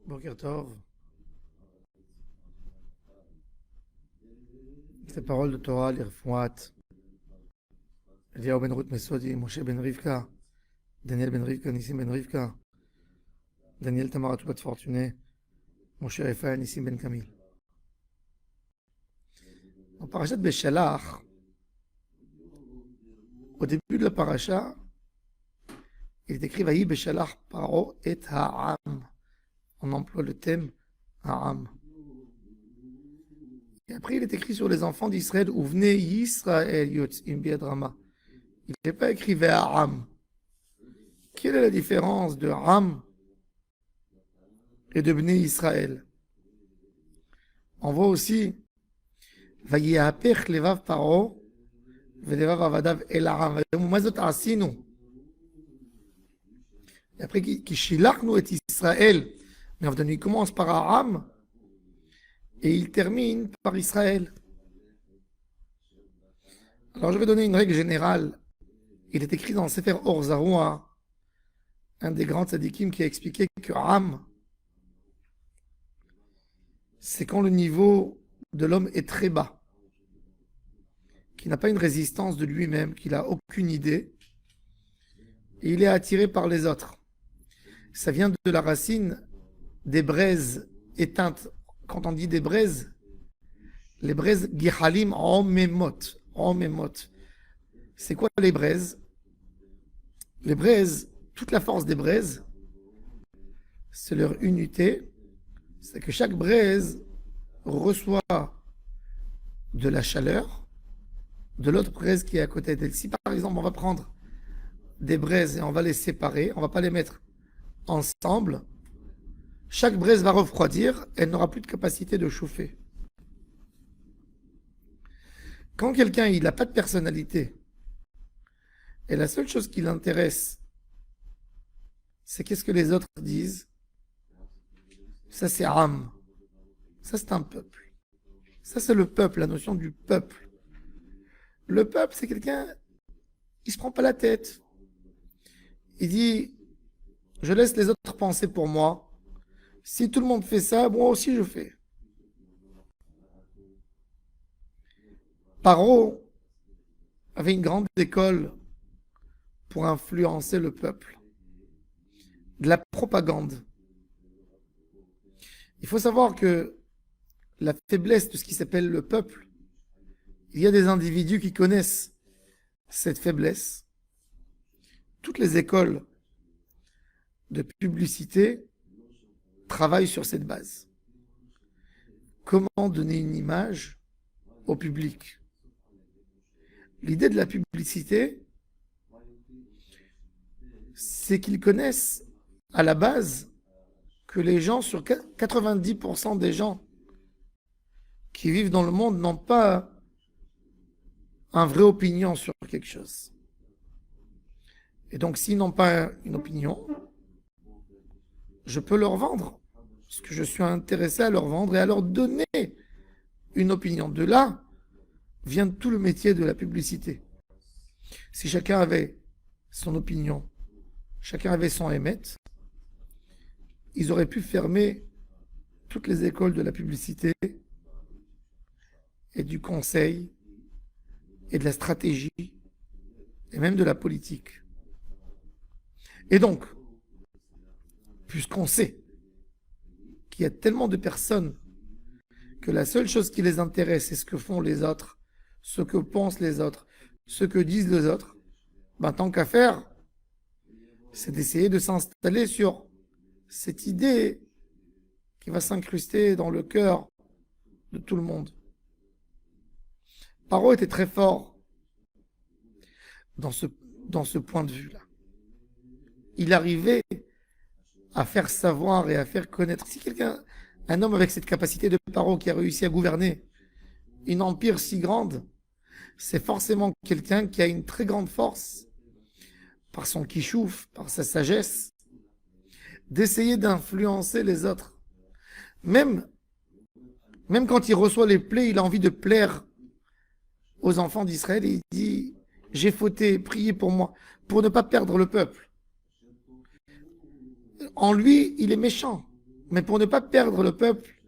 Boker Tov, ces paroles de Torah, l'Irfouat, Eliyahu ben Ruth Mesodi, Moshe ben Rivka, Daniel ben Rivka, Nissim ben Rivka, Daniel Tamaratou Bat Fortuné, Moshe Refa, Nissim ben Kamil. En parachat Beshalach, au début de la paracha, il est écrit Vayi Beshalach Paro et Ha'am. On emploie le thème Ha'am. Et après, il est écrit sur les enfants d'Israël, où venez Yisraël Yotzim Biadrama. Il n'est pas écrit Ve'a'am. Quelle est la différence de Am et de Bnei Israël? On voit aussi Vayihapech levav paro velevav avadav el ha'am. Mazot asinu. Et après, qui shilachnu et Israël. Mais il commence par Aram et il termine par Israël. Alors je vais donner une règle générale. Il est écrit dans le Sefer Or Zarua, un des grands tzadikim qui a expliqué que Am, c'est quand le niveau de l'homme est très bas, qui n'a pas une résistance de lui-même, qu'il n'a aucune idée, et il est attiré par les autres. Ça vient de la racine des braises éteintes. Quand on dit des braises, les braises gihalim omemot. C'est quoi les braises? Les braises, toute la force des braises, c'est leur unité, c'est que chaque braise reçoit de la chaleur de l'autre braise qui est à côté d'elle. Si par exemple on va prendre des braises et on va les séparer, on ne va pas les mettre ensemble, chaque braise va refroidir, elle n'aura plus de capacité de chauffer. Quand quelqu'un il n'a pas de personnalité, et la seule chose qui l'intéresse, c'est qu'est-ce que les autres disent, ça c'est Am, ça c'est un peuple. Ça c'est le peuple, la notion du peuple. Le peuple c'est quelqu'un, il se prend pas la tête. Il dit, je laisse les autres penser pour moi. Si tout le monde fait ça, moi aussi je fais. Paro avait une grande école pour influencer le peuple. De la propagande. Il faut savoir que la faiblesse de ce qui s'appelle le peuple, il y a des individus qui connaissent cette faiblesse. Toutes les écoles de publicité travaillent sur cette base. Comment donner une image au public? L'idée de la publicité, c'est qu'ils connaissent à la base que les gens, sur 90% des gens qui vivent dans le monde n'ont pas une vraie opinion sur quelque chose. Et donc, s'ils n'ont pas une opinion, je peux leur vendre ce que je suis intéressé à leur vendre et à leur donner une opinion. De là vient tout le métier de la publicité. Si chacun avait son opinion, chacun avait son émet, ils auraient pu fermer toutes les écoles de la publicité et du conseil et de la stratégie et même de la politique. Et donc, puisqu'on sait qu'il y a tellement de personnes que la seule chose qui les intéresse, c'est ce que font les autres, ce que pensent les autres, ce que disent les autres, ben, tant qu'à faire, c'est d'essayer de s'installer sur cette idée qui va s'incruster dans le cœur de tout le monde. Paro était très fort dans ce point de vue-là. Il arrivait à faire savoir et à faire connaître. Si quelqu'un, un homme avec cette capacité de Paro qui a réussi à gouverner une empire si grande, c'est forcément quelqu'un qui a une très grande force, par son kishouf, par sa sagesse, d'essayer d'influencer les autres. Même quand il reçoit les plaies, il a envie de plaire aux enfants d'Israël et il dit, j'ai fauté, priez pour moi, pour ne pas perdre le peuple. En lui, il est méchant, Mais pour ne pas perdre le peuple,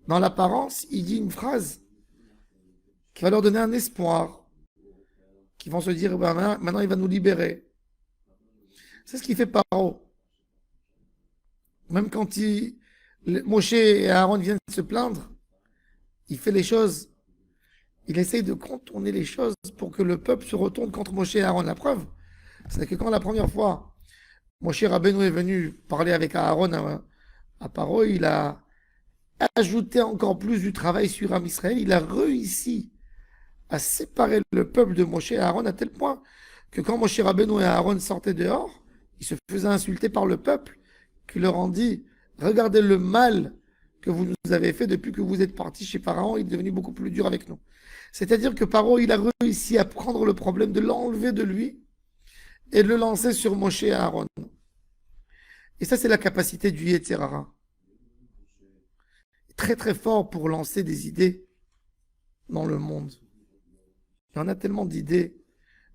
dans l'apparence, il dit une phrase qui va leur donner un espoir, qui vont se dire, ben, maintenant il va nous libérer. C'est ce qu'il fait Paro. Même quand Moshe et Aaron viennent se plaindre, il fait les choses, il essaye de contourner les choses pour que le peuple se retourne contre Moshe et Aaron. La preuve, c'est que quand la première fois, Moshe Rabbeinu est venu parler avec Aaron à Paro, il a ajouté encore plus du travail sur Am Israël. Il a réussi à séparer le peuple de Moshe et Aaron à tel point que quand Moshe Rabbeinu et Aaron sortaient dehors, ils se faisaient insulter par le peuple qui leur ont dit « Regardez le mal que vous nous avez fait depuis que vous êtes partis chez Pharaon, il est devenu beaucoup plus dur avec nous. » C'est-à-dire que Paro, il a réussi à prendre le problème, de l'enlever de lui et de le lancer sur Moshe et Aaron. Et ça, c'est la capacité du Yetzer Hara. Très très fort pour lancer des idées dans le monde. Il y en a tellement d'idées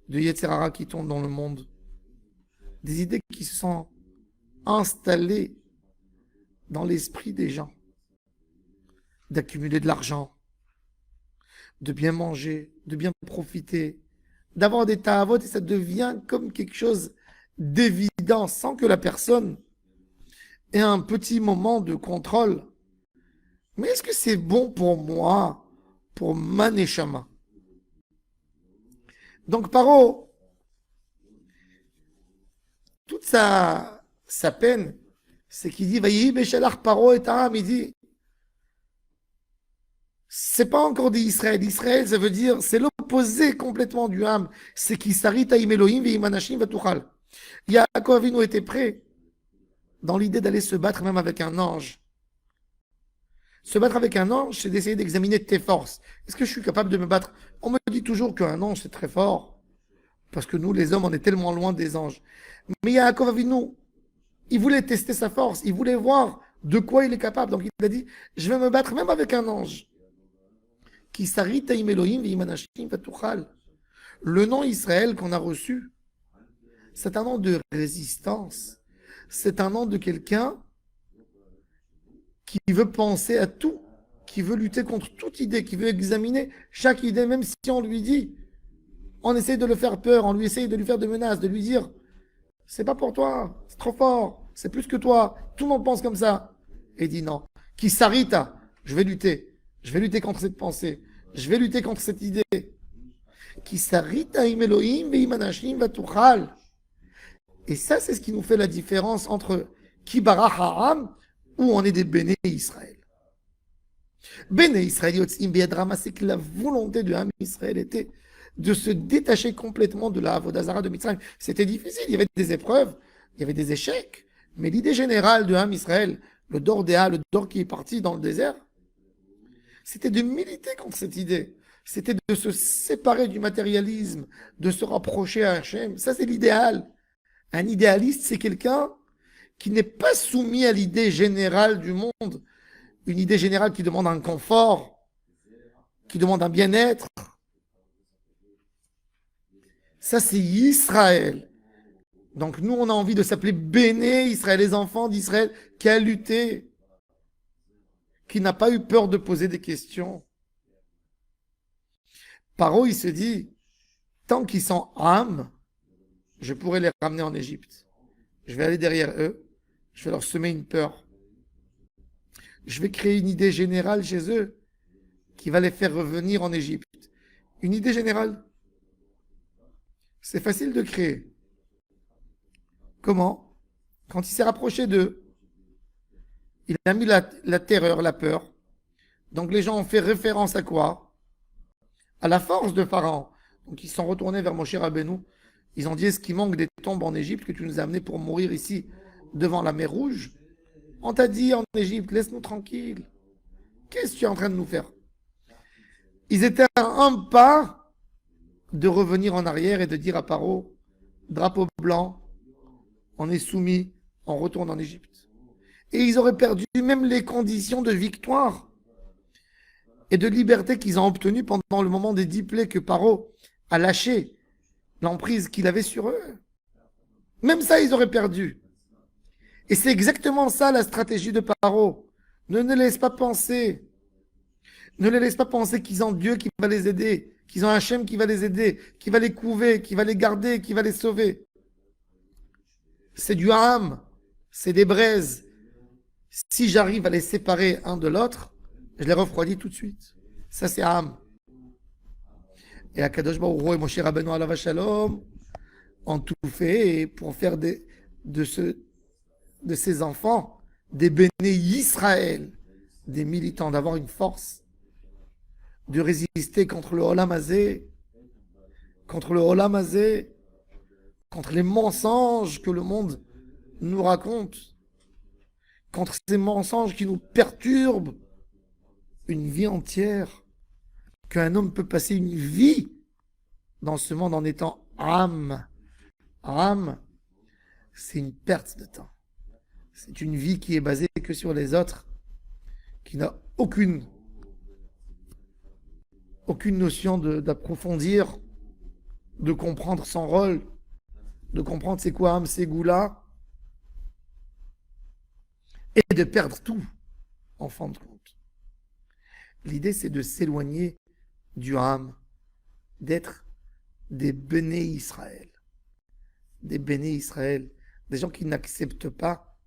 de Yetzer Hara qui tombent dans le monde. Des idées qui se sont installées dans l'esprit des gens. D'accumuler de l'argent, de bien manger, de bien profiter, d'avoir des ta'avot, et ça devient comme quelque chose d'évident sans que la personne ait un petit moment de contrôle. Mais est-ce que c'est bon pour moi, pour ma neshama? Donc Paro, toute sa peine, c'est qu'il dit, Vayi Beshalach Paro et Ta'am, il dit, c'est pas encore dit Israël. Israël, ça veut dire, c'est l'opposé complètement du Ham. C'est qui s'arrête à Elohim et Imanashim Vatuchal. Yaakov Avinu était prêt dans l'idée d'aller se battre même avec un ange. Se battre avec un ange, c'est d'essayer d'examiner tes forces. Est-ce que je suis capable de me battre? On me dit toujours qu'un ange, c'est très fort. Parce que nous, les hommes, on est tellement loin des anges. Mais Yaakov Avinu, il voulait tester sa force. Il voulait voir de quoi il est capable. Donc il a dit, je vais me battre même avec un ange. Qui s'arrête à Elohim et Imanashim Vatuchal. Le nom Israël qu'on a reçu, c'est un nom de résistance. C'est un nom de quelqu'un qui veut penser à tout, qui veut lutter contre toute idée, qui veut examiner chaque idée, même si on lui dit, on essaye de le faire peur, on lui essaye de lui faire des menaces, de lui dire, c'est pas pour toi, c'est trop fort, c'est plus que toi, tout le monde pense comme ça. Et il dit non, qui s'arrête, je vais lutter contre cette pensée, je vais lutter contre cette idée. Qui s'arrête à Elohim et Imanashim Vatuchal. Et ça, c'est ce qui nous fait la différence entre Kibara Ha'am, où on est des Béné Israël. Béné Israël Yotzim Be'adrama, c'est que la volonté de Ham Israël était de se détacher complètement de la Avodah Zara de Mitzrayim. C'était difficile, il y avait des épreuves, il y avait des échecs, mais l'idée générale de Ham Israël, le Dordéa, le Dor qui est parti dans le désert, c'était de militer contre cette idée. C'était de se séparer du matérialisme, de se rapprocher à Hachem. Ça, c'est l'idéal. Un idéaliste, c'est quelqu'un qui n'est pas soumis à l'idée générale du monde. Une idée générale qui demande un confort, qui demande un bien-être. Ça, c'est Israël. Donc, nous, on a envie de s'appeler Béné Israël, les enfants d'Israël, qui a lutté, qui n'a pas eu peur de poser des questions. Paro, il se dit, tant qu'ils sont âmes, je pourrais les ramener en Égypte. Je vais aller derrière eux, je vais leur semer une peur. Je vais créer une idée générale chez eux qui va les faire revenir en Égypte. Une idée générale, c'est facile de créer. Comment? Quand il s'est rapproché d'eux, il a mis la terreur, la peur. Donc les gens ont fait référence à quoi? À la force de Pharaon. Donc ils sont retournés vers Moshe Rabbeinu. Ils ont dit, est-ce qu'il manque des tombes en Égypte que tu nous as amenées pour mourir ici devant la mer Rouge? On t'a dit en Égypte, laisse-nous tranquilles. Qu'est-ce que tu es en train de nous faire? Ils étaient à un pas de revenir en arrière et de dire à Paro, drapeau blanc, on est soumis, on retourne en Égypte. Et ils auraient perdu même les conditions de victoire et de liberté qu'ils ont obtenues pendant le moment des 10 plaies que Paro a lâché l'emprise qu'il avait sur eux. Même ça, ils auraient perdu. Et c'est exactement ça la stratégie de Paro. Ne les laisse pas penser. Ne les laisse pas penser qu'ils ont Dieu qui va les aider, qu'ils ont Hachem qui va les aider, qui va les couver, qui va les garder, qui va les sauver. C'est du ham, c'est des braises. Si j'arrive à les séparer un de l'autre, je les refroidis tout de suite. Ça, c'est ham. Et Akadosh Baruch Hu et Moshe Rabbeinu alav shalom ont tout fait pour faire de ces enfants des béné Israël, des militants, d'avoir une force, de résister contre le Olam Hazé, contre les mensonges que le monde nous raconte, contre ces mensonges qui nous perturbent une vie entière, qu'un homme peut passer une vie dans ce monde en étant âme. Âme, c'est une perte de temps. C'est une vie qui est basée que sur les autres, qui n'a aucune notion d'approfondir, de comprendre son rôle, de comprendre c'est quoi âme, c'est goût-là, et de perdre tout, en fin de compte. L'idée, c'est de s'éloigner du âme, d'être des béné Israël. Des béné Israël, des gens qui n'acceptent pas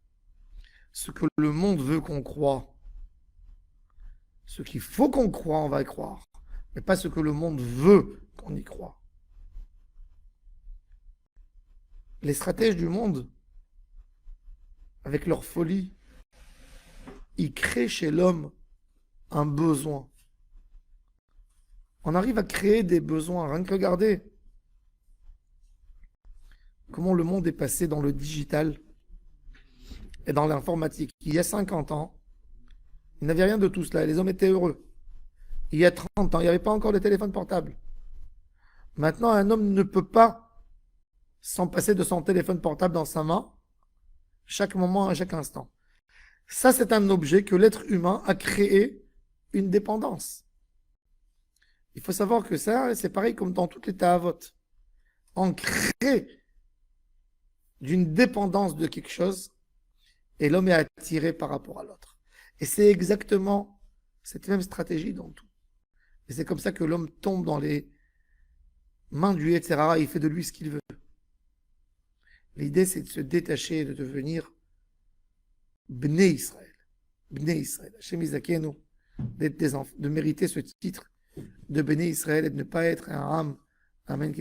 ce que le monde veut qu'on croie. Ce qu'il faut qu'on croie, on va y croire, mais pas ce que le monde veut qu'on y croie. Les stratèges du monde, avec leur folie, ils créent chez l'homme un besoin. On arrive à créer des besoins. Rien que regarder comment le monde est passé dans le digital et dans l'informatique. Il y a 50 ans, il n'y avait rien de tout cela. Les hommes étaient heureux. Il y a 30 ans, il n'y avait pas encore de téléphone portable. Maintenant, un homme ne peut pas s'en passer de son téléphone portable dans sa main, chaque moment, à chaque instant. Ça, c'est un objet que l'être humain a créé une dépendance. Il faut savoir que ça, c'est pareil comme dans toutes les ta'avot. On crée d'une dépendance de quelque chose et l'homme est attiré par rapport à l'autre. Et c'est exactement cette même stratégie dans tout. Et c'est comme ça que l'homme tombe dans les mains du Yetzirah et il fait de lui ce qu'il veut. L'idée, c'est de se détacher et de devenir Bnei Israël. Bnei Israël. Hashem Yizakenu, de mériter ce titre de Bnei Israël et de ne pas être un âme. Amen.